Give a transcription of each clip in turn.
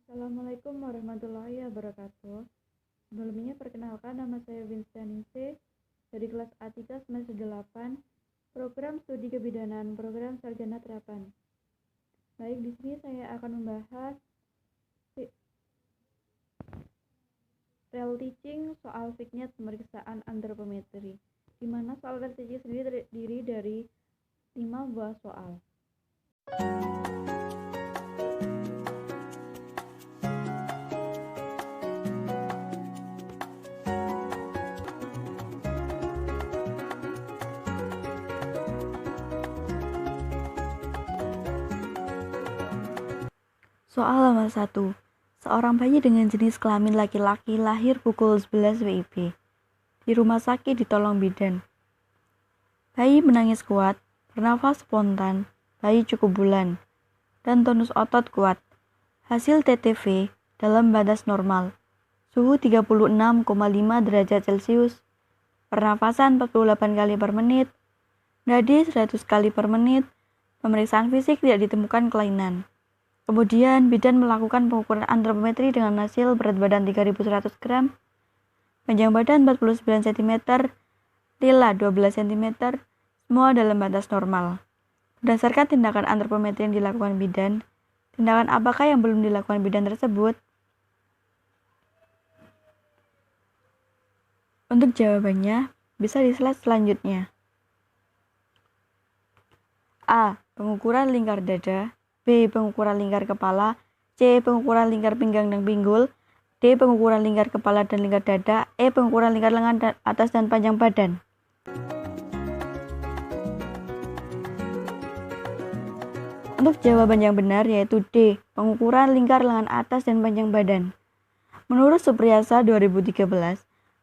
Assalamualaikum warahmatullahi wabarakatuh. Sebelumnya perkenalkan, nama saya Vincenise dari kelas A3 semester 8, program studi kebidanan, program sarjana terapan. Baik, di sini saya akan membahas real teaching soal vignet pemeriksaan antropometri, di mana soal real teaching sendiri terdiri dari 5 buah soal. Soal nomor 1. Seorang bayi dengan jenis kelamin laki-laki lahir pukul 11 WIB. Di rumah sakit ditolong bidan. Bayi menangis kuat, bernafas spontan, bayi cukup bulan, dan tonus otot kuat. Hasil TTV dalam batas normal. Suhu 36,5 derajat Celcius. Pernafasan 48 kali per menit. Nadi 100 kali per menit. Pemeriksaan fisik tidak ditemukan kelainan. Kemudian, bidan melakukan pengukuran antropometri dengan hasil berat badan 3.100 gram, panjang badan 49 cm, lila 12 cm, semua dalam batas normal. Berdasarkan tindakan antropometri yang dilakukan bidan, tindakan apakah yang belum dilakukan bidan tersebut? Untuk jawabannya, bisa di slide selanjutnya. A. Pengukuran lingkar dada. B. Pengukuran lingkar kepala. C. Pengukuran lingkar pinggang dan pinggul. D. Pengukuran lingkar kepala dan lingkar dada. E. Pengukuran lingkar lengan atas dan panjang badan. Untuk jawaban yang benar yaitu D. Pengukuran lingkar lengan atas dan panjang badan. Menurut Supriyasa 2013,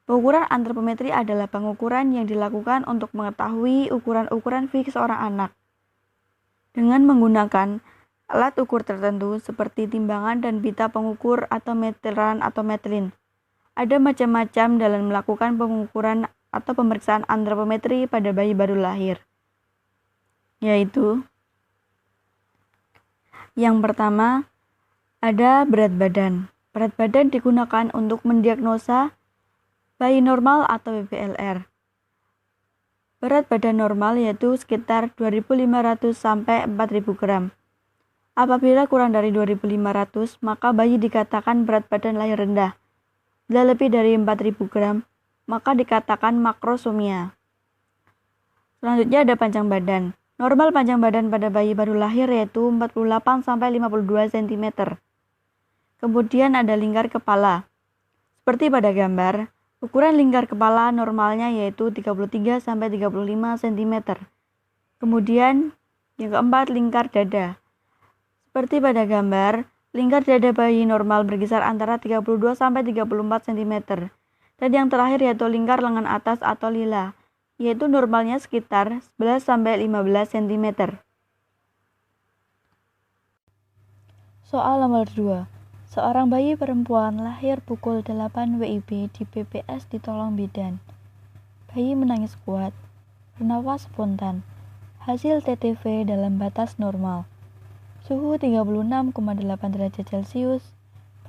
pengukuran antropometri adalah pengukuran yang dilakukan untuk mengetahui ukuran-ukuran fisik seorang anak dengan menggunakan alat ukur tertentu seperti timbangan dan pita pengukur atau meteran atau metlin. Ada macam-macam dalam melakukan pengukuran atau pemeriksaan antropometri pada bayi baru lahir. Yaitu yang pertama, ada berat badan. Berat badan digunakan untuk mendiagnosa bayi normal atau BPLR. Berat badan normal yaitu sekitar 2.500 sampai 4.000 gram. Apabila kurang dari 2.500, maka bayi dikatakan berat badan lahir rendah. Bila lebih dari 4.000 gram, maka dikatakan makrosomia. Selanjutnya ada panjang badan. Normal panjang badan pada bayi baru lahir yaitu 48 sampai 52 cm. Kemudian ada lingkar kepala. Seperti pada gambar, ukuran lingkar kepala normalnya yaitu 33 sampai 35 cm. Kemudian yang keempat lingkar dada. Seperti pada gambar, lingkar dada bayi normal berkisar antara 32 sampai 34 cm. Dan yang terakhir yaitu lingkar lengan atas atau lila, yaitu normalnya sekitar 11 sampai 15 cm. Soal nomor 2. Seorang bayi perempuan lahir pukul 8 WIB di PPS ditolong bidan. Bayi menangis kuat, bernafas spontan. Hasil TTV dalam batas normal. Suhu 36,8 derajat Celcius,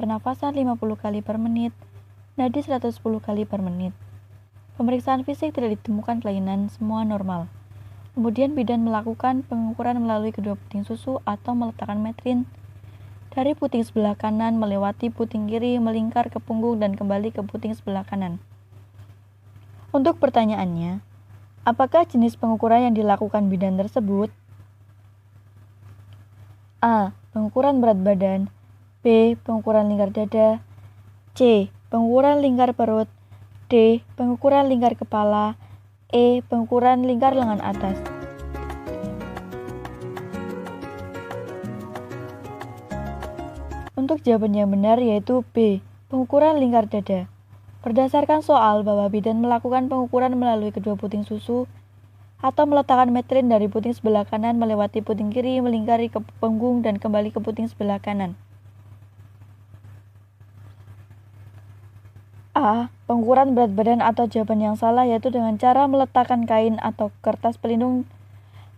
pernafasan 50 kali per menit, nadi 110 kali per menit. Pemeriksaan fisik tidak ditemukan kelainan, semua normal. Kemudian bidan melakukan pengukuran melalui kedua puting susu atau meletakkan metrin dari puting sebelah kanan melewati puting kiri, melingkar ke punggung dan kembali ke puting sebelah kanan. Untuk pertanyaannya, apakah jenis pengukuran yang dilakukan bidan tersebut? A. Pengukuran berat badan. B. Pengukuran lingkar dada. C. Pengukuran lingkar perut. D. Pengukuran lingkar kepala. E. Pengukuran lingkar lengan atas. Untuk jawaban yang benar yaitu B. Pengukuran lingkar dada. Berdasarkan soal bahwa bidan melakukan pengukuran melalui kedua puting susu atau meletakkan metrin dari puting sebelah kanan melewati puting kiri, melingkari ke punggung dan kembali ke puting sebelah kanan. A. Pengukuran berat badan atau jawaban yang salah yaitu dengan cara meletakkan kain atau kertas pelindung,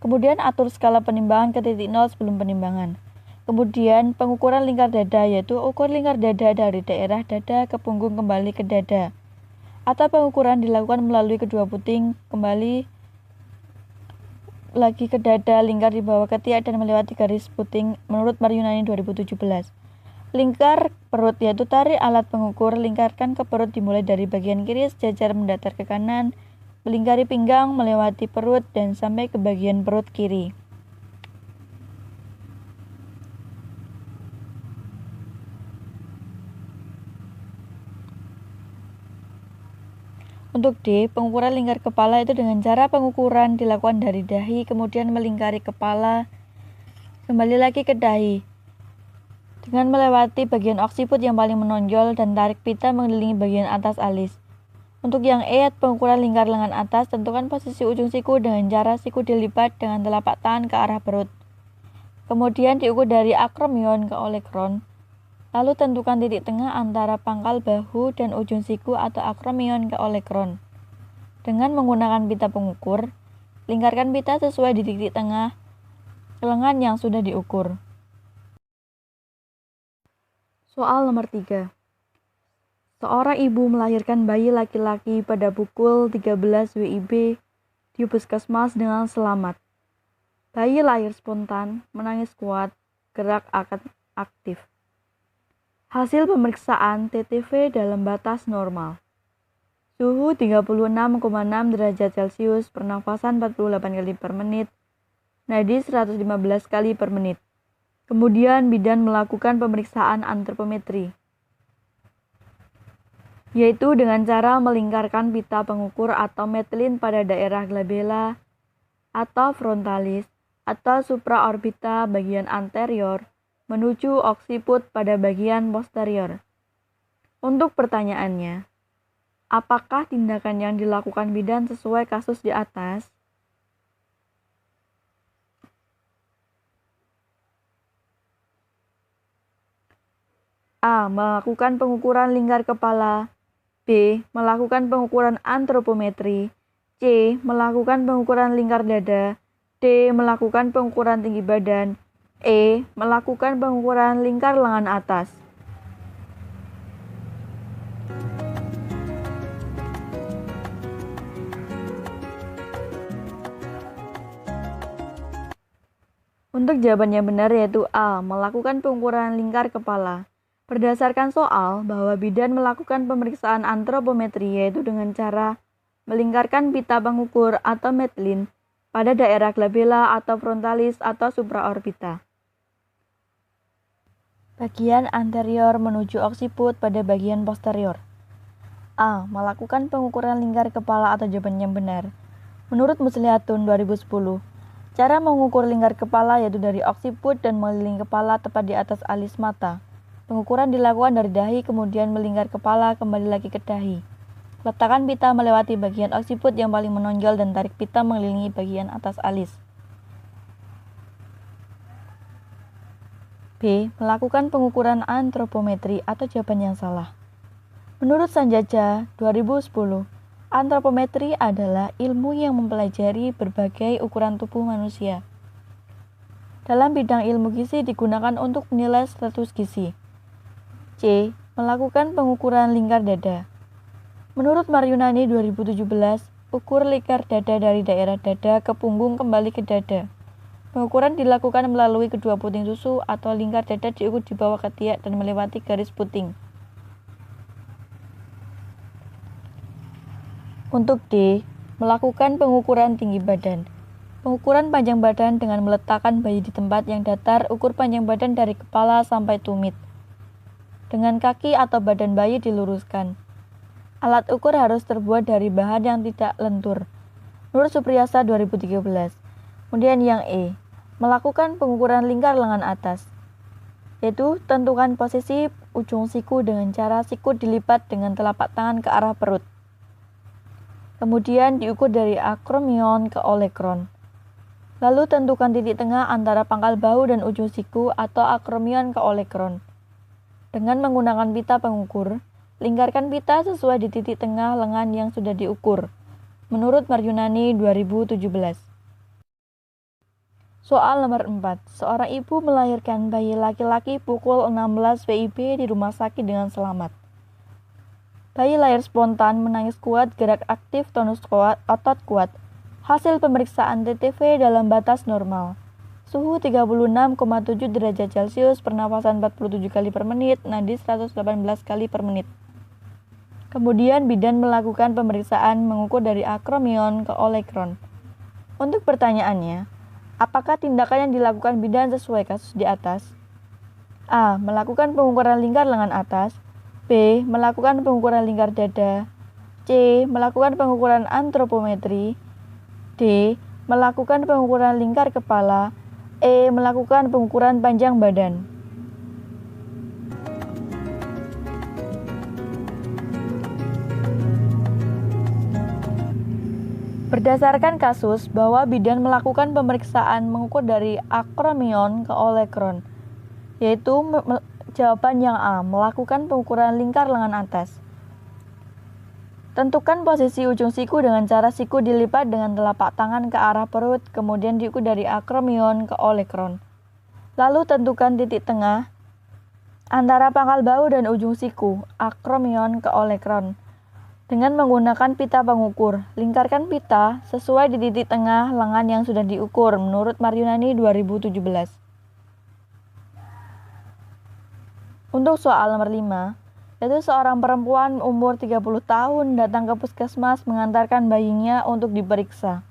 kemudian atur skala penimbangan ke titik 0 sebelum penimbangan. Kemudian pengukuran lingkar dada, yaitu ukur lingkar dada dari daerah dada ke punggung kembali ke dada. Atau pengukuran dilakukan melalui kedua puting kembali lagi ke dada, lingkar di bawah ketiak dan melewati garis puting menurut Maryunani 2017. Lingkar perut, yaitu tarik alat pengukur, lingkarkan ke perut dimulai dari bagian kiri sejajar mendatar ke kanan, melingkari pinggang, melewati perut dan sampai ke bagian perut kiri. Untuk D, pengukuran lingkar kepala itu dengan cara pengukuran dilakukan dari dahi, kemudian melingkari kepala, kembali lagi ke dahi, dengan melewati bagian oksiput yang paling menonjol dan tarik pita mengelilingi bagian atas alis. Untuk yang E, pengukuran lingkar lengan atas, tentukan posisi ujung siku dengan cara siku dilipat dengan telapak tangan ke arah perut. Kemudian diukur dari akromion ke olecron. Lalu tentukan titik tengah antara pangkal bahu dan ujung siku atau akromion ke olecron. Dengan menggunakan pita pengukur, lingkarkan pita sesuai di titik tengah lengan yang sudah diukur. Soal nomor 3. Seorang ibu melahirkan bayi laki-laki pada pukul 13 WIB di puskesmas dengan selamat. Bayi lahir spontan, menangis kuat, gerak aktif. Hasil pemeriksaan TTV dalam batas normal. Suhu 36,6 derajat Celcius, pernafasan 48 kali per menit, nadi 115 kali per menit. Kemudian bidan melakukan pemeriksaan antropometri, yaitu dengan cara melingkarkan pita pengukur atau metlin pada daerah glabella atau frontalis atau supraorbita bagian anterior menuju oksiput pada bagian posterior. Untuk pertanyaannya, apakah tindakan yang dilakukan bidan sesuai kasus di atas? A. Melakukan pengukuran lingkar kepala. B. Melakukan pengukuran antropometri. C. Melakukan pengukuran lingkar dada. D. Melakukan pengukuran tinggi badan. E. Melakukan pengukuran lingkar lengan atas. Untuk jawaban yang benar yaitu A. Melakukan pengukuran lingkar kepala. Berdasarkan soal bahwa bidan melakukan pemeriksaan antropometri yaitu dengan cara melingkarkan pita pengukur atau metlin pada daerah glabella atau frontalis atau supraorbita. Bagian anterior menuju oksiput pada bagian posterior. A. Melakukan pengukuran lingkar kepala atau jawaban yang benar. Menurut Muslihatun 2010, cara mengukur lingkar kepala yaitu dari oksiput dan mengelilingi kepala tepat di atas alis mata. Pengukuran dilakukan dari dahi kemudian melingkar kepala kembali lagi ke dahi. Letakkan pita melewati bagian oksiput yang paling menonjol dan tarik pita mengelilingi bagian atas alis. B. Melakukan pengukuran antropometri atau jawaban yang salah. Menurut Sanjaja 2010, antropometri adalah ilmu yang mempelajari berbagai ukuran tubuh manusia. Dalam bidang ilmu gizi digunakan untuk menilai status gizi. C. Melakukan pengukuran lingkar dada. Menurut Maryunani 2017, ukur lingkar dada dari daerah dada ke punggung kembali ke dada. Pengukuran dilakukan melalui kedua puting susu atau lingkar dada diukur di bawah ketiak dan melewati garis puting. Untuk D. Melakukan pengukuran tinggi badan. Pengukuran panjang badan dengan meletakkan bayi di tempat yang datar, ukur panjang badan dari kepala sampai tumit. Dengan kaki atau badan bayi diluruskan. Alat ukur harus terbuat dari bahan yang tidak lentur. Menurut Supriyasa 2013. Kemudian yang E. Melakukan pengukuran lingkar lengan atas, yaitu tentukan posisi ujung siku dengan cara siku dilipat dengan telapak tangan ke arah perut. Kemudian diukur dari akromion ke olecron. Lalu tentukan titik tengah antara pangkal bahu dan ujung siku atau akromion ke olecron. Dengan menggunakan pita pengukur, lingkarkan pita sesuai di titik tengah lengan yang sudah diukur. Menurut Maryunani 2017. Soal nomor 4. Seorang ibu melahirkan bayi laki-laki pukul 16 WIB di rumah sakit dengan selamat. Bayi lahir spontan, menangis kuat, gerak aktif, tonus kuat, otot kuat. Hasil pemeriksaan TTV dalam batas normal. Suhu 36,7 derajat Celcius, pernafasan 47 kali per menit, nadi 118 kali per menit. Kemudian bidan melakukan pemeriksaan mengukur dari akromion ke olekron. Untuk pertanyaannya, apakah tindakan yang dilakukan bidan sesuai kasus di atas? A. Melakukan pengukuran lingkar lengan atas. B. Melakukan pengukuran lingkar dada. C. Melakukan pengukuran antropometri. D. Melakukan pengukuran lingkar kepala. E. Melakukan pengukuran panjang badan. Berdasarkan kasus bahwa bidan melakukan pemeriksaan mengukur dari akromion ke olekron, yaitu jawaban yang A, melakukan pengukuran lingkar lengan atas. Tentukan posisi ujung siku dengan cara siku dilipat dengan telapak tangan ke arah perut, kemudian diukur dari akromion ke olekron. Lalu tentukan titik tengah antara pangkal bahu dan ujung siku, akromion ke olekron. Dengan menggunakan pita pengukur, lingkarkan pita sesuai di titik tengah lengan yang sudah diukur menurut Maryunani 2017. Untuk soal nomor 5, yaitu seorang perempuan umur 30 tahun datang ke puskesmas mengantarkan bayinya untuk diperiksa.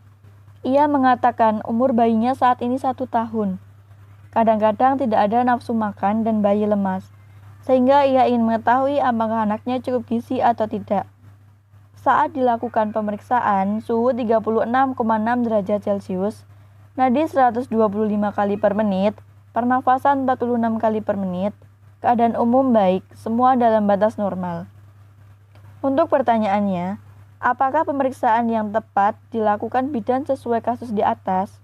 Ia mengatakan umur bayinya saat ini 1 tahun. Kadang-kadang tidak ada nafsu makan dan bayi lemas, sehingga ia ingin mengetahui apakah anaknya cukup gizi atau tidak. Saat dilakukan pemeriksaan, suhu 36,6 derajat Celcius, nadi 125 kali per menit, pernafasan 46 kali per menit, keadaan umum baik, semua dalam batas normal. Untuk pertanyaannya, apakah pemeriksaan yang tepat dilakukan bidan sesuai kasus di atas?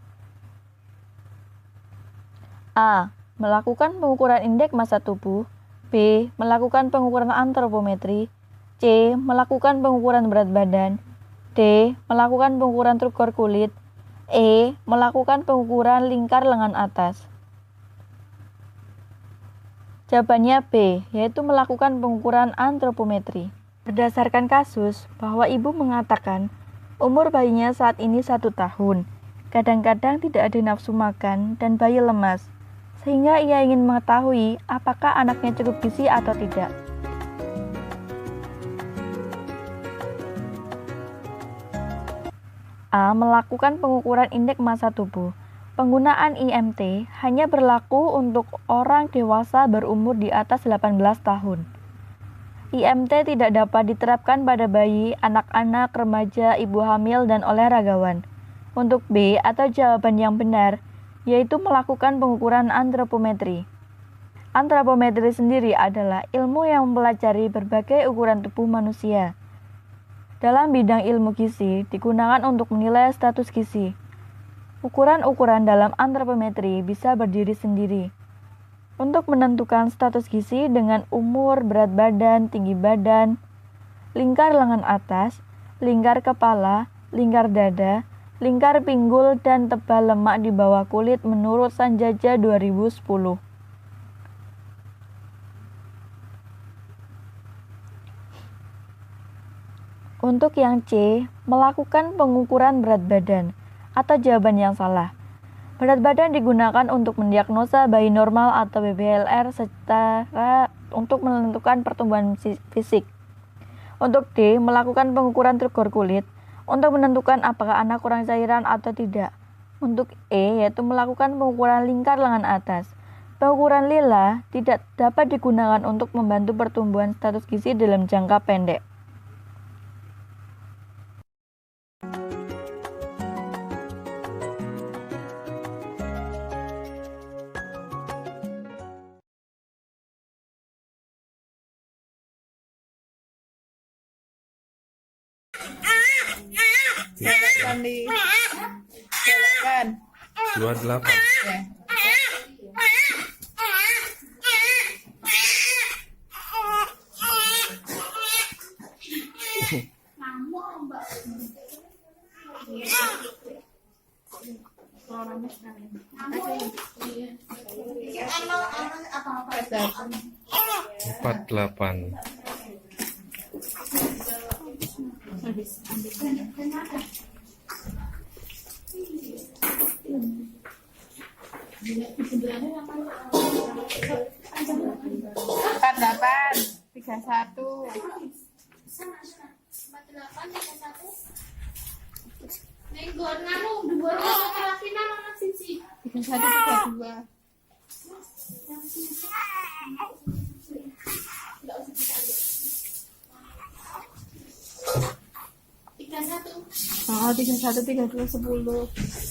A. Melakukan pengukuran indeks massa tubuh. B. Melakukan pengukuran antropometri. C. Melakukan pengukuran berat badan. D. Melakukan pengukuran struktur kulit. E. Melakukan pengukuran lingkar lengan atas. Jawabannya B, yaitu melakukan pengukuran antropometri. Berdasarkan kasus bahwa ibu mengatakan umur bayinya saat ini 1 tahun, kadang-kadang tidak ada nafsu makan dan bayi lemas, sehingga ia ingin mengetahui apakah anaknya cukup gizi atau tidak. A. Melakukan pengukuran indeks massa tubuh. Penggunaan IMT hanya berlaku untuk orang dewasa berumur di atas 18 tahun. IMT tidak dapat diterapkan pada bayi, anak-anak, remaja, ibu hamil, dan olahragawan. Untuk B atau jawaban yang benar, yaitu melakukan pengukuran antropometri. Antropometri sendiri adalah ilmu yang mempelajari berbagai ukuran tubuh manusia. Dalam bidang ilmu gizi, digunakan untuk menilai status gizi. Ukuran-ukuran dalam antropometri bisa berdiri sendiri. Untuk menentukan status gizi dengan umur, berat badan, tinggi badan, lingkar lengan atas, lingkar kepala, lingkar dada, lingkar pinggul, dan tebal lemak di bawah kulit menurut Sanjaja 2010. Untuk yang C, melakukan pengukuran berat badan, atau jawaban yang salah. Berat badan digunakan untuk mendiagnosa bayi normal atau BBLR secara untuk menentukan pertumbuhan fisik. Untuk D, melakukan pengukuran struktur kulit untuk menentukan apakah anak kurang cairan atau tidak. Untuk E, yaitu melakukan pengukuran lingkar lengan atas. Pengukuran lila tidak dapat digunakan untuk membantu pertumbuhan status gizi dalam jangka pendek. Silakan silakan. 28. Ya. Empat delapan. Empat delapan, 31. Tiga satu, 32. Oh, 31, 32, 10.